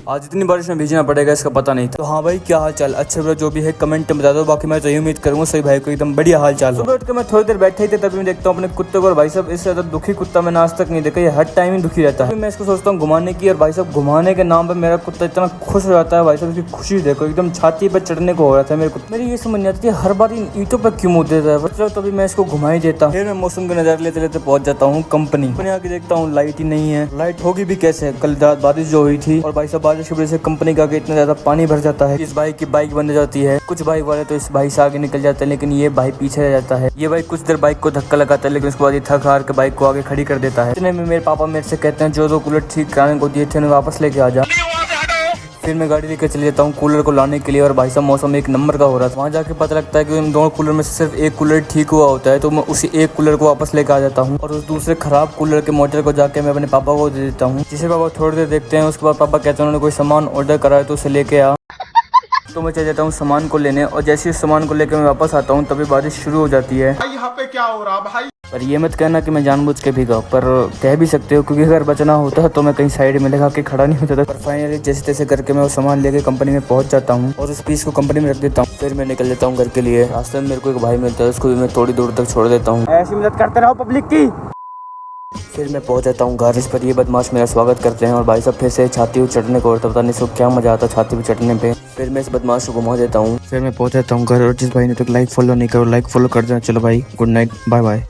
आज इतनी बारिश में भीजना पड़ेगा इसका पता नहीं था। तो हाँ भाई, क्या हाल चाल? अच्छे बुरा जो भी है कमेंट में बता दो। बाकी मैं तो यही उम्मीद करूंगा सही भाई को एकदम बढ़िया हाल चाल हो। उठ के मैं थोड़ी देर बैठे ही थे, तभी मैं देखता हूँ अपने कुत्ते को। और भाई साहब, इससे ज्यादा दुखी कुत्ता मैंने आज तक नहीं देखा। ये हर टाइम ही दुखी रहता है। मैं इसको सोचता हूँ घुमाने की, और भाई साहब घुमाने के नाम पर मेरा कुत्ता इतना खुश हो जाता है। भाई साहब इसकी खुशी देखो, एकदम छाती पर चढ़ने को हो रहा था मेरे कुत्ते। मेरी ये समझ नहीं आती हर बार इन ईंटों पर क्यों मुँह देता है। मतलब तभी मैं इसको घुमा ही देता हूँ। फिर मैं मौसम का नजारा लेते लेते पहुंच जाता हूँ कंपनी। आके देखता हूँ लाइट ही नहीं है। लाइट होगी भी कैसे? कल रात बारिश जो हुई थी, और भाई साहब बारिश की वजह से कंपनी का आगे इतना ज्यादा पानी भर जाता है। इस भाई की बाइक बंद हो जाती है। कुछ बाइक वाले तो इस भाई से आगे निकल जाते हैं, लेकिन ये भाई पीछे रह जाता है। ये भाई कुछ देर बाइक को धक्का लगाता है, लेकिन उसके बाद ये थक हार के बाइक को आगे खड़ी कर देता है। इतने में मेरे पापा मेरे से कहते हैं जो दो कूलर ठीक कराने को दिए थे उन्हें वापस लेके आ जा। फिर मैं गाड़ी लेकर चले जाता हूँ कूलर को लाने के लिए। और भाई साहब मौसम एक नंबर का हो रहा था। वहाँ जाके पता लगता है कि उन दोनों कूलर में से सिर्फ एक कूलर ठीक हुआ होता है। तो मैं उसी एक कूलर को वापस लेकर आ जाता हूँ, और उस दूसरे खराब कूलर के मोटर को जाके मैं अपने पापा को दे देता हूँ। जिसे पापा थोड़ी देर देखते हैं। उसके बाद पापा कहते हैं उन्होंने कोई सामान ऑर्डर करा है तो उसे लेके आ। तो मैं चल जाता हूँ सामान को लेने, और जैसे ही सामान को लेकर मैं वापस आता हूँ तभी बारिश शुरू हो जाती है। भाई यहाँ पे क्या हो रहा भाई? पर ये मत कहना कि मैं जानबूझ के भीगा, पर कह भी सकते हो, क्योंकि अगर बचना होता तो मैं कहीं साइड में लगा के खड़ा नहीं होता था। पर फाइनली जैसे तैसे करके मैं वो सामान लेके कंपनी में पहुंच जाता हूँ, और उस पीस को कंपनी में रख देता हूँ। फिर मैं निकल जाता हूँ घर के लिए। रास्ते में मेरे को एक भाई मिलता है, उसको भी मैं थोड़ी दूर तक छोड़ देता हूँ। ऐसी मदद करते रहो पब्लिक की। फिर मैं पहुंच जाता हूँ घर। इस पर ये बदमाश मेरा स्वागत करते हैं, और भाई साहब फिर से छाती पर चढ़ने को। पता नहीं इसको क्या मजा आता छाती पर चढ़ने पे। फिर मैं इस बदमाश को घुमा देता हूँ। फिर मैं पहुंच जाता हूँ घर, और जिस भाई ने तो लाइक फॉलो नहीं करो, लाइक फॉलो कर देना। चलो भाई, गुड नाइट, बाय बाय।